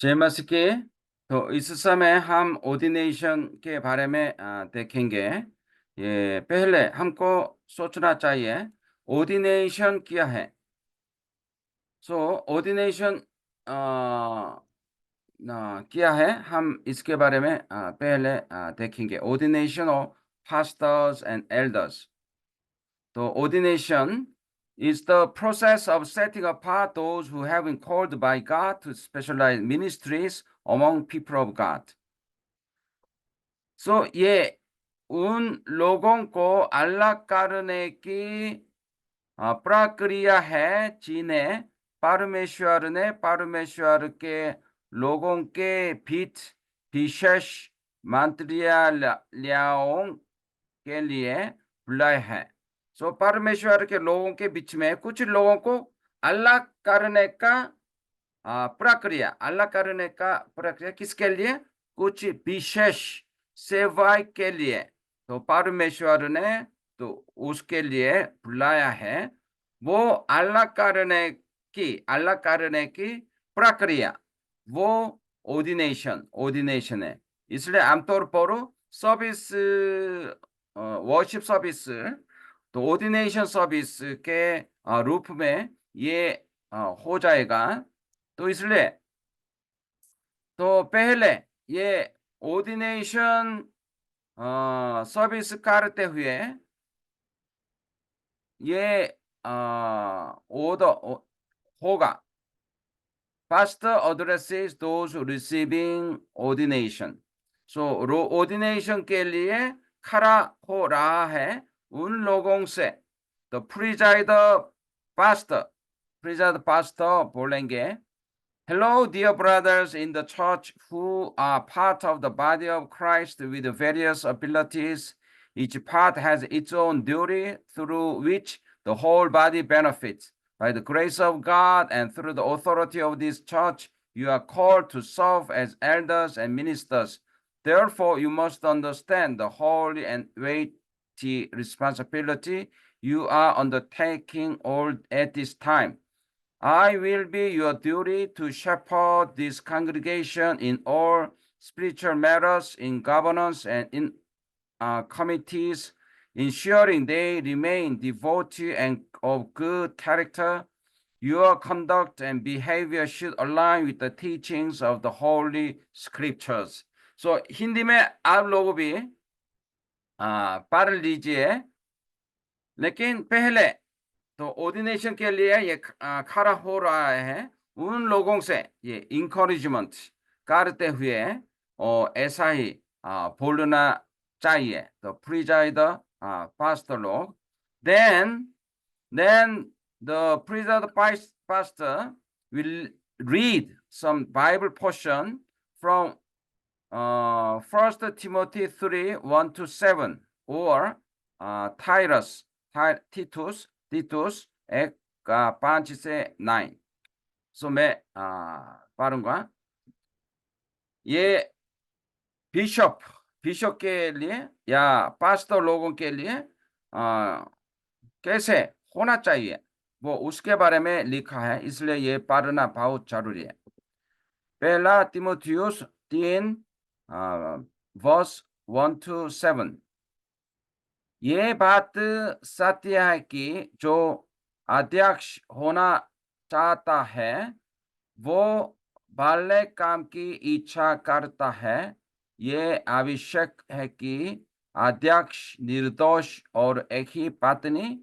जय मसीह की। तो इस समय हम ऑर्डिनेशन के बारे में देखेंगे। ये पहले हमको सोचना चाहिए ऑर्डिनेशन क्या है। सो ऑर्डिनेशन क्या है, हम इसके बारे में पहले देखेंगे। Ordination of pastors and elders। तो ordination is the process of setting apart those who have been called by God to specialized ministries among people of God। सो ये उन लोगों को अलग करने की प्रक्रिया है जिन्हें परमेश्वर के लोगों के बीच विशेष मंत्रियालयों के लिए बुलाया है। सो परमेश्वर के लोगों के बीच में कुछ लोगों को अलग करने का प्रक्रिया किसके लिए? कुछ विशेष सेवा के लिए। तो परमेश्वर ने तो उसके लिए बुलाया है। वो अलग करने की प्रक्रिया, वो ऑर्डिनेशन है। इसलिए आमतौर पर सर्विस, वर्शिप सर्विस, तो ऑर्डिनेशन सर्विस के रूप में ये हो जाएगा। तो इसलिए तो पहले ये ऑर्डिनेशन सर्विस करते हुए ये होगा। Pastor addresses those receiving ordination। So ordination के लिए खड़ा हो रहा है उन लोगों से। तो प्रिजाइड पास्टर बोलेंगे, Hello, dear brothers in the church who are part of the body of Christ with various abilities. Each part has its own duty through which the whole body benefits. By the grace of God and through the authority of this church, you are called to serve as elders and ministers. Therefore, you must understand the holy and weighty responsibility you are undertaking all at this time. I will be your duty to shepherd this congregation in all spiritual matters, in governance, and in committees, ensuring they remain devoted and of good character. Your conduct and behavior should align with the teachings of the Holy Scriptures. So Hindi में आप लोग भी पढ़ लीजिए। लेकिन पहले तो ordination के लिए ये खड़ा हो रहा है उन लोगों से ये इंकरेजमेंट करते हुए, और ऐसा ही बोलना चाहिए। तो प्रिजाइड पास्टर लोग, then then the presiding pastor will read some Bible portion from 1 Timothy 3:1-7, or Titus 5 से 9। सो मैं पढ़ूंगा। ये बिशप बिशप के लिए या पास्टर लोगों के लिए कैसे होना चाहिए, वो उसके बारे में लिखा है, इसलिए ये पढ़ना बहुत जरूरी है। पहला तिमोथियुस 3 वर्स 1-7। ये बात सत्य है कि जो अध्यक्ष होना चाहता है वो भले काम की इच्छा करता है। ये आवश्यक है कि अध्यक्ष निर्दोष और एक ही पत्नी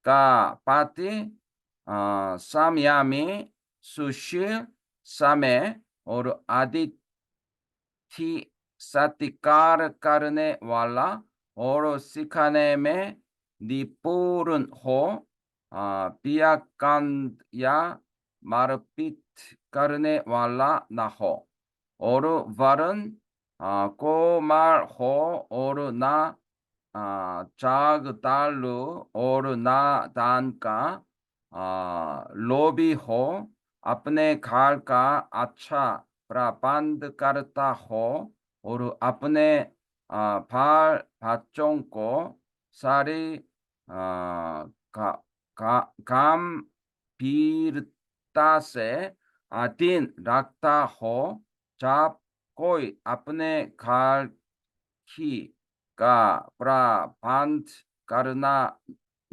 का पति संयमी, सुशील, समय और अतिथि सत्कार करने वाला और सिखाने में निपुण हो, पियाकांत या मारपीट करने वाला न हो, और वरन कोमल हो और न चागतालु और न दान का लोभी हो, अपने घर का अच्छा प्रबंध करता हो और अपने बाल बच्चों को सारी का, का, गंभीरता से दिन रखता हो, जब कोई अपने घर की का प्रबंध करना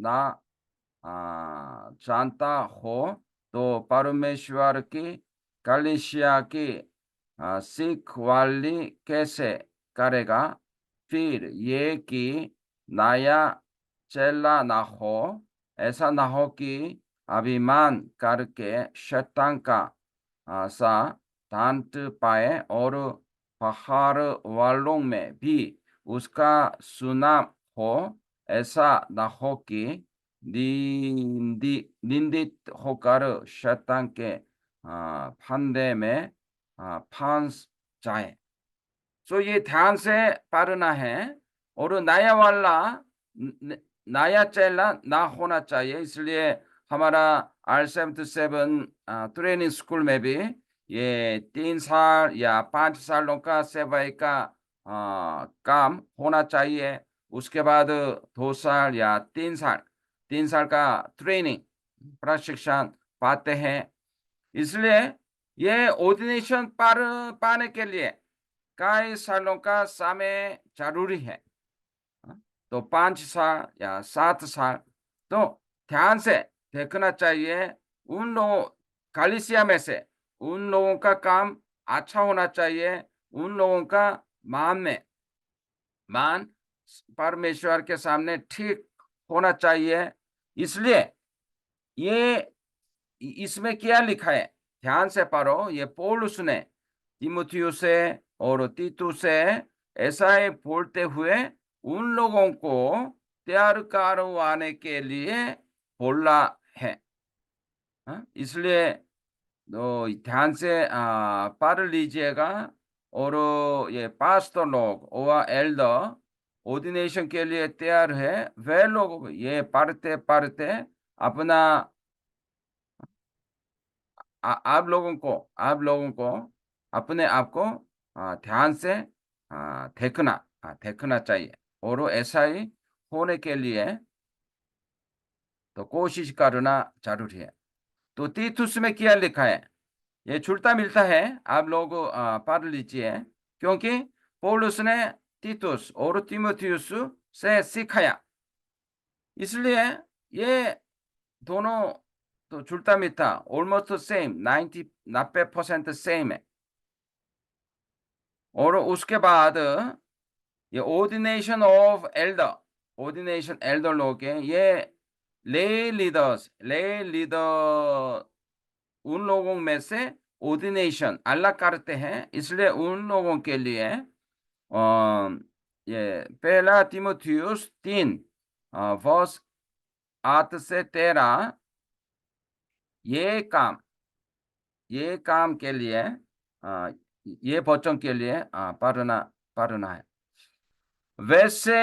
ना जानता हो, तो परमेश्वर की कलीसिया की रखवाली कैसे करेगा? फिर ये कि नया चेला ना हो, ऐसा ना हो कि अभिमान करके शैतान का सा डांट पाए और पहाड़ वालों में भी उसका सुनाम हो। ऐसा ना हो कि निंदित होकर शैतान के फंदे में फंस जाए। सो ये ध्यान से पढ़ना है। और नया वाला नया चेला ना होना चाहिए। इसलिए हमारा R7-7 ट्रेनिंग स्कूल में भी ये 3 साल या 5 सालों का सेवाई का काम होना चाहिए। उसके बाद 2 साल या 3 साल 3 साल का ट्रेनिंग प्रशिक्षण पाते हैं। इसलिए ये ऑर्डिनेशन पर पाने के लिए कई सालों का समय जरूरी है। तो 5 साल या 7 साल तो ध्यान से देखना चाहिए। उन लोगों कलीसिया में से उन लोगों का काम अच्छा होना चाहिए। उन लोगों का मान में मान परमेश्वर के सामने ठीक होना चाहिए। इसलिए ये इसमें क्या लिखा है? ध्यान से पढ़ो। ये पौलुस ने तीमुथियुस से और तीतुस से ऐसा ही बोलते हुए उन लोगों को तैयार करवाने के लिए बोला है। इसलिए तो ध्यान से पढ़ लीजिएगा। और ये पास्टर लोग और एल्डर ऑर्डिनेशन के लिए तैयार है। वे लोग ये पढ़ते पढ़ते अपना आप लोगों को अपने आप को ध्यान से देखना चाहिए। और ऐसा ही होने के लिए तो कोशिश करना जरूरी है। तो तीतुस में क्या लिखा है? ये छुट्टा मिलता है। आप लोग पढ़ लीजिए। क्योंकि पौलुस ने तीतुस और तीमुथियुस से सिखाया। इसलिए ये दोनों तो छुट्टा मिलता ऑलमोस्ट सेम 90% सेम है। और उसके बाद ये ऑर्डिनेशन एल्डर लोग हैं। ये ले लीडर उन लोगों में से ऑर्डिनेशन अलग करते हैं। इसलिए उन लोगों के लिए ये पहला तीमुथियुस 3 वर्ष 8 से 13 ये काम ये काम के लिए अ, ये बच्चों के लिए पढ़ना है। वैसे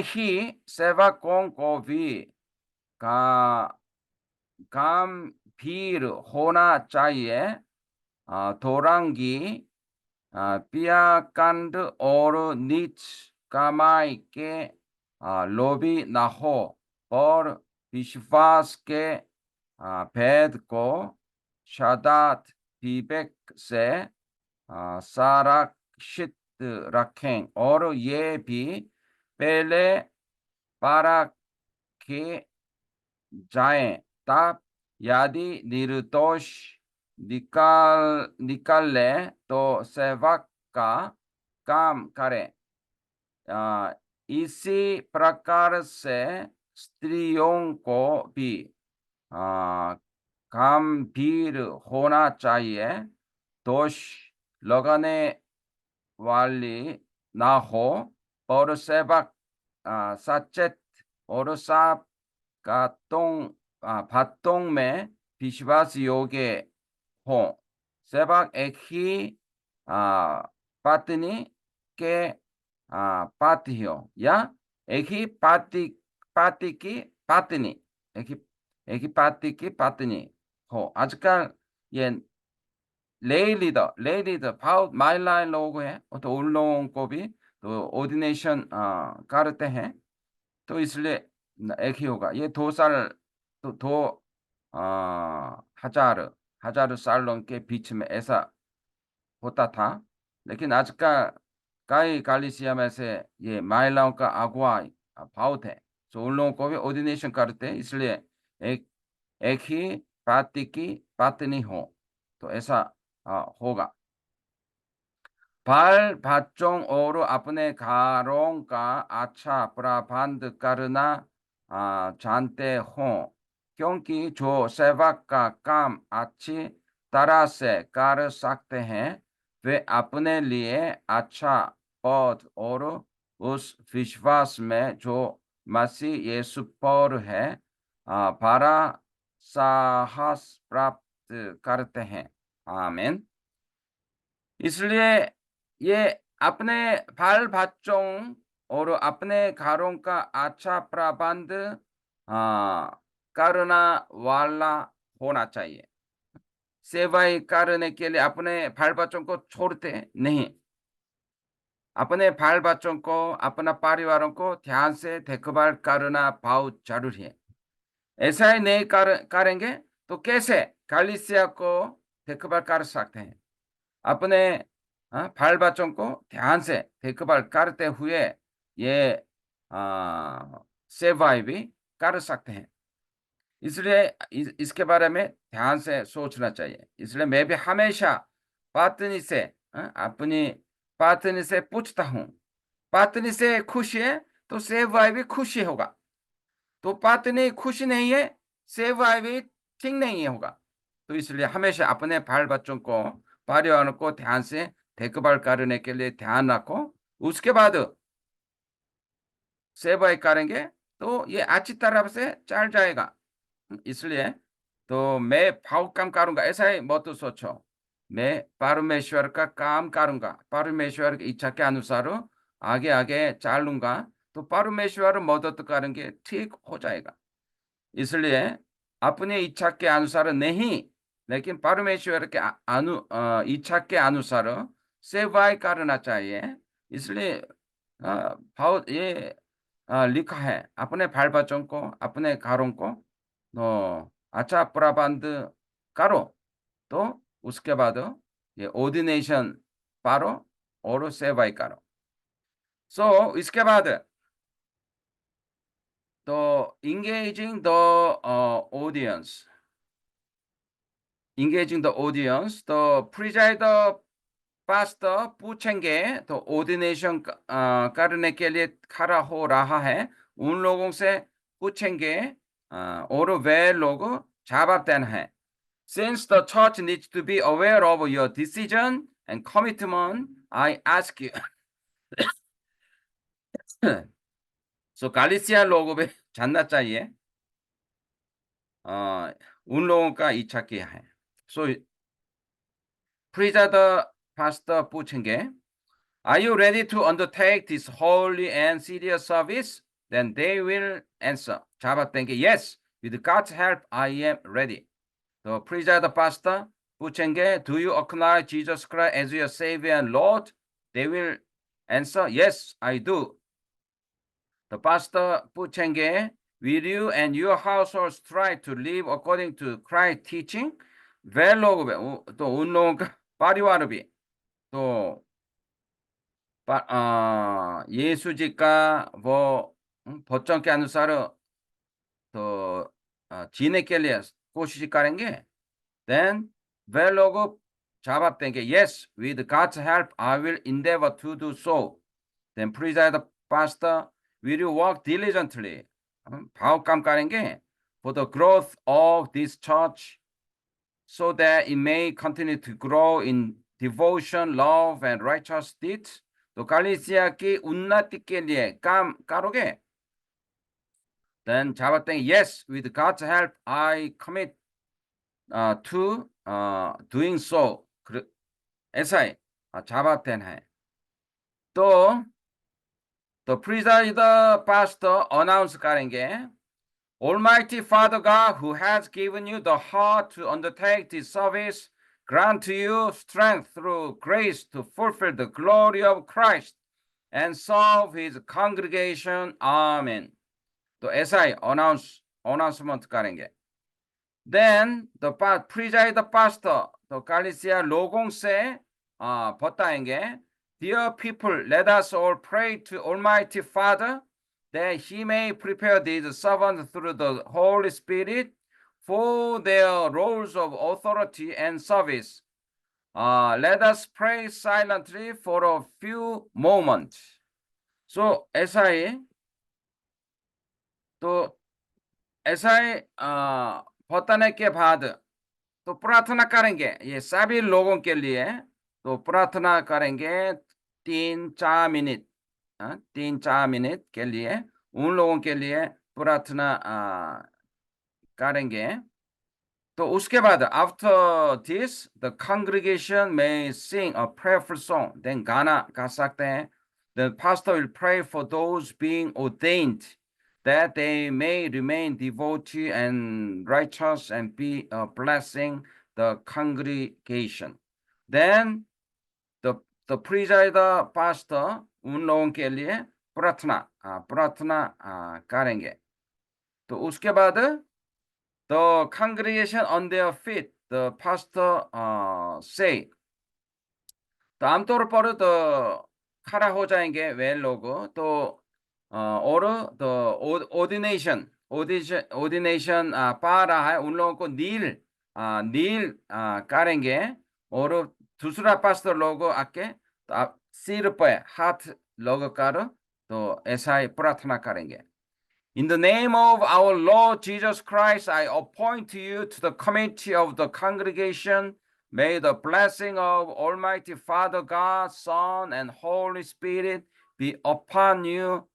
ही सेवकों को भी का गंभीर होना चाहिए। थोरंगी पियाकंद और नीच कमाई के लोभी न हो, और विश्वास के भेद को सदात विवेक से संरक्षित रखें। और ये भी पहले परखे जाएं, तब यदि निर्दोष निकले तो सेवक का काम करें। अ, इसी प्रकार से स्त्रियों को भी अ, गंभीर होना चाहिए, दोष लगाने वाली ना हो, और सेवक सचेत और सब बातों में विश्वास योग्य हो। सेवक एक ही पत्नी के पति हो, या एक ही पति की पत्नी एक ही एक ही पति की पत्नी हो। आजकल ये ले लीडर बहुत महिलाएं लोग हैं, तो उन लोगों को भी तो ऑर्डिनेशन करते हैं। तो इसलिए एक ही होगा। ये 2 साल तो 2 हजार हजारों सालों के बीच में ऐसा होता था। लेकिन आज का कई कलीसिया में से ये महिलाओं का अगुवा बहुत है। तो उन लोगों को भी ऑर्डिनेशन करते हैं, इसलिए एक एक ही पार्टी की पत्नी हो, तो ऐसा होगा। बाल बच्चों और अपने घरों का अच्छा प्रबंध करना जानते हो, क्योंकि जो सेवक का काम अच्छी तरह से कर सकते हैं वे अपने लिए अच्छा पद और उस विश्वास में जो मसीह यीशु पर है बड़ा साहस प्राप्त करते हैं। आमीन। इसलिए ये अपने बाल बच्चों और अपने घरों का अच्छा प्रबंध करना वाला होना चाहिए। सेवाई करने के लिए अपने बाल बच्चों को छोड़ते नहीं। अपने बाल बच्चों को, अपना परिवारों को ध्यान से देखभाल करना बहुत जरूरी है। ऐसा ही नहीं करेंगे तो कैसे कलीसिया को देखभाल कर सकते हैं? अपने बाल बच्चों को ध्यान से देखभाल करते हुए ये सेवाएँ भी कर सकते हैं। इसलिए इसके बारे में ध्यान से सोचना चाहिए। इसलिए मैं भी हमेशा पत्नी से अपनी पत्नी से पूछता हूँ, पत्नी से खुश है तो सेवाएँ भी खुशी होगा। तो पत्नी खुश नहीं है, सेवाएँ भी ठीक नहीं होगा। तो इसलिए हमेशा अपने बाल-बच्चों को, परिवार को ध्यान से देखभाल करने के लिए ध्यान रखो। उसके बाद सेवाएँ करेंगे, तो ये अच्छी तरह से चल जाएगा। इसलिए तो मैं भाव काम करूँगा, ऐसा ही मत सोचो। मैं परमेश्वर का काम करूँगा, परमेश्वर की इच्छा के अनुसार आगे-आगे चलूँगा, तो परमेश्वर मदद करेंगे, ठीक हो जाएगा। इसलिए अपनी इच्छा के अनुसार नहीं, लेकिन परमेश्वर के इच्छा के अनुसार सेवाएँ करना चाहिए। इसलिए बहुत ये लिखा है, अपने बाल-बच्चों को, अपने घरों को अच्छा प्रबंध करो, तो उसके बाद ये ऑर्डिनेशन पारो और सेवाएँ करो। इसके बाद तो engaging the audience, तो प्रिजाइडर पास्टर पूछेंगे तो ऑर्डिनेशन करने के लिए खड़ा हो रहा है, उन लोगों से पूछेंगे और वे लोग जवाब देना है। Since the church needs to be aware of your decision and commitment, I ask you. Galicia लोगों में जानना चाहिए उन लोगों का इच्छा क्या है। सो प्रीजा पास्टर पूछेंगे, Are you ready to undertake this holy and serious service? Then they will answer. जवाब देंगे, Yes, with God's help, I am ready. तो प्रीजा पास्टर पूछेंगे, Do you acknowledge Jesus Christ as your Savior and Lord? They will answer, Yes, I do. The pastor पूछेंगे, Will you and your household strive to live according to Christ's teaching? वे लोग तो उन लोगों का परिवार भी तो यीशु जी का वो वचन के अनुसार तो जीने के लिए कोशिश करेंगे। देन वे लोग जवाब देंगे, Yes, with God's help, I will endeavor to do so. Then preside the pastor, will you work diligently? भाव काम करेंगे for the growth of this church so that it may continue to grow in devotion, love, and righteous deeds. तो कलीसिया की उन्नति के लिए काम करोगे? Then जवाब देंगे, Yes, with God's help, I commit to doing so. ऐसा है जवाब देना है। तो प्रिजाइडर पास्टर अनाउंस करेंगे, Almighty Father God, who has given you the heart to undertake this service, grant to you strength through grace to fulfill the glory of Christ and serve his congregation. Amen. तो ऐसा ही announcement करेंगे। Then the preside pastor the Galicia लोगों से बताएंगे, Dear people, let us all pray to Almighty Father that He may prepare these servants through the Holy Spirit for their roles of authority and service. Let us pray silently for a few moments. So ऐसा ही तो ऐसा ही बताने के बाद तो प्रार्थना करेंगे ये सभी लोगों के लिए। तो प्रार्थना करेंगे 3-4 मिनट, 3-4 मिनट के लिए उन लोगों के लिए प्रार्थना करेंगे। तो उसके बाद after this the congregation may sing a prayerful song, then गाना गा सकते हैं। The pastor will pray for those being ordained that they may remain devoted and righteous and be a blessing the congregation. Then the presider pastor उन लोगों के लिए प्रार्थना करेंगे। तो उसके बाद the congregation on their feet, the pastor say, तो आमतौर पर तो खड़ा हो जाएंगे वे लोग। तो और तो ऑर्डिनेशन पा रहा है उन लोगों को नील करेंगे। और दूसरा पास्टर लोग आके तो आप सिर पे हाथ लगा कर तो ऐसा ही प्रार्थना करेंगे। In the name of our Lord Jesus Christ, I appoint you to the committee of the congregation. May the blessing of Almighty Father, God, Son, and Holy Spirit be upon you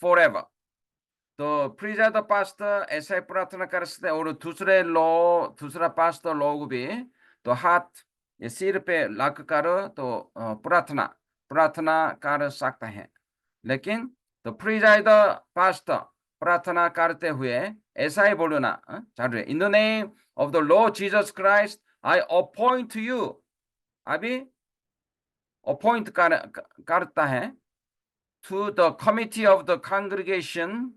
forever. तो presiding pastor ऐसा ही प्रार्थना कर सकते हैं और दूसरा pastor लोग भी तो हाथ ये सिर पे लग कर तो प्रार्थना कर सकते हैं। लेकिन तो प्रिजाइड पास्टर प्रार्थना करते हुए ऐसा ही बोलना चाहिए, in the name of the Lord Jesus Christ I appoint you. अभी अपॉइंट करता है to the committee of the congregation.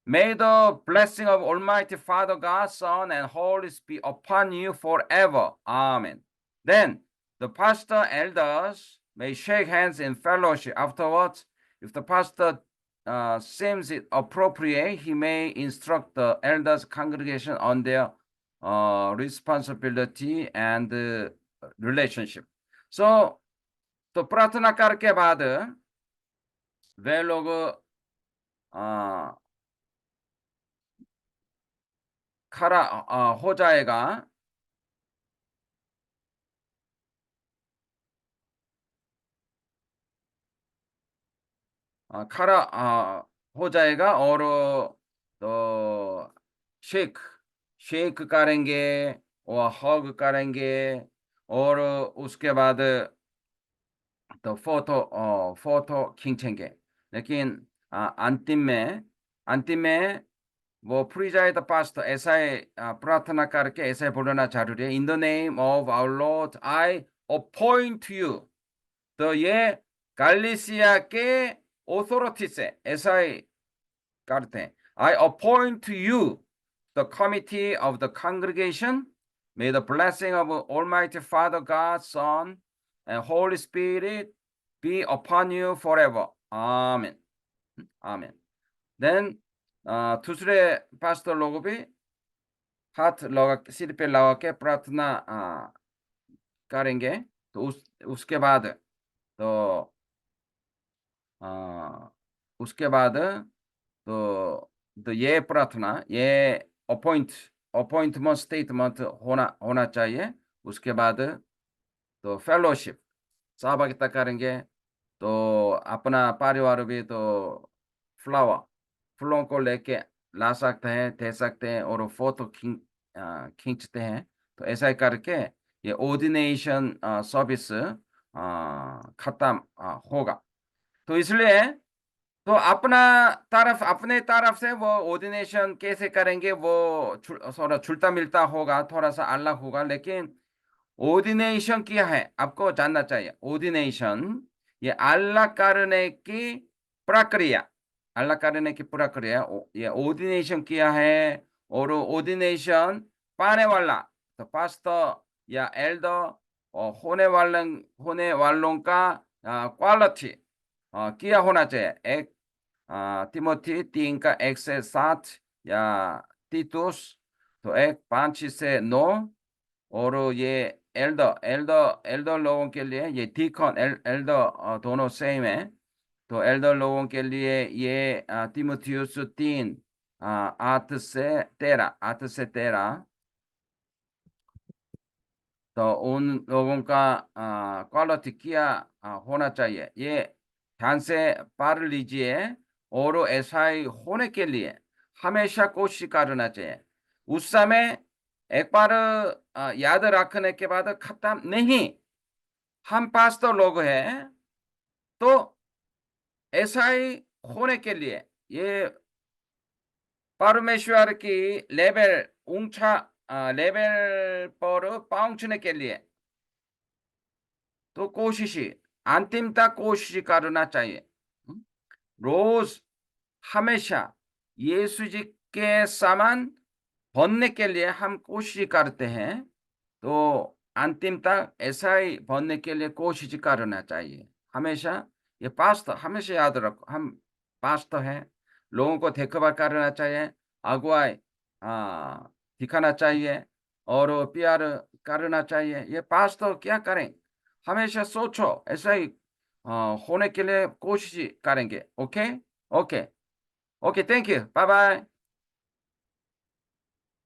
May the blessing of Almighty Father, God, Son, and Holy Spirit be upon you forever. Amen. Then the pastor elders may shake hands in fellowship. Afterwards, if the pastor seems it appropriate, he may instruct the elders congregation on their responsibility and relationship. So, तो प्रार्थना करके बाद वे लोग खड़ा हो जाएगा। खड़ा हो जाएगा और तो शेक करेंगे और हग करेंगे और उसके बाद तो फोटो खींचेंगे। लेकिन अंतिम में वो प्रिजाइड पास्टर ऐसा ही प्रार्थना करके ऐसा ही बोलना जरूरी है, in the name of our Lord I appoint you. तो ये गालिसिया के ऑथोरिटी से ऐसा ही करते हैं, I appoint you the committee of the congregation, may the blessing of almighty father God son and holy spirit be upon you forever. आमीन आमीन। देन दूसरे पास्टर लोग भी हाथ लगा सिर पे लगा के प्रार्थना करेंगे। तो उसके बाद तो उसके बाद तो ये प्रार्थना ये अपॉइंटमेंट स्टेटमेंट होना चाहिए। उसके बाद तो फेलोशिप सहभागिता करेंगे। तो अपना परिवार भी तो फूलों को लेके ला सकते हैं, दे सकते हैं और फोटो खींचते हैं। तो ऐसा ही करके ये ऑर्डिनेशन सर्विस खत्म होगा। तो इसलिए तो अपने तरफ से वो ऑर्डिनेशन कैसे करेंगे वो थोड़ा छुट्टा मिलता होगा, थोड़ा सा अलग होगा। लेकिन ऑर्डिनेशन क्या है आपको जानना चाहिए। ऑर्डिनेशन ये अलग करने की प्रक्रिया, ये ऑर्डिनेशन क्या है और ऑर्डिनेशन पाने वाला, तो पास्टर या एल्डर होने वालों का क्वालिटी क्या होना चाहिए। एक तिमोथी 3:1 से 7 या तीतुस तो 1:5 से 9। और ये एल्डर लोगों के लिए ये डीकन एल्डर दोनों सेम है। तो एल्डर लोगों के लिए ये तीमुथियुस 3 8 से 13। तो उन लोगों का क्वालिटी क्या होना चाहिए, ये ध्यान से पढ़ लीजिए। और ऐसा ही होने के लिए हमेशा कोशिश करना चाहिए। उस समय एक बार याद रखने के बाद खत्म नहीं। हम पास तो लोग हैं, तो ऐसा ही होने के लिए ये परमेश्वर की लेवल ऊंचा लेवल पर पहुंचने के लिए तो कोशिश अंतिम तक कोशिश करना चाहिए। हम्म, रोज हमेशा यीशु जी के समान बनने के लिए हम कोशिश करते हैं। तो अंतिम तक ऐसा ही बनने के लिए कोशिश करना चाहिए हमेशा। ये पास तो हमेशा याद रखो, हम पास तो है। लोगों को देखभाल करना चाहिए, अगुवाई दिखाना चाहिए और प्यार करना चाहिए। ये पास तो क्या करें, हमेशा सोचो ऐसा ही होने के लिए कोशिश करेंगे। Okay, okay, okay, thank you, bye bye.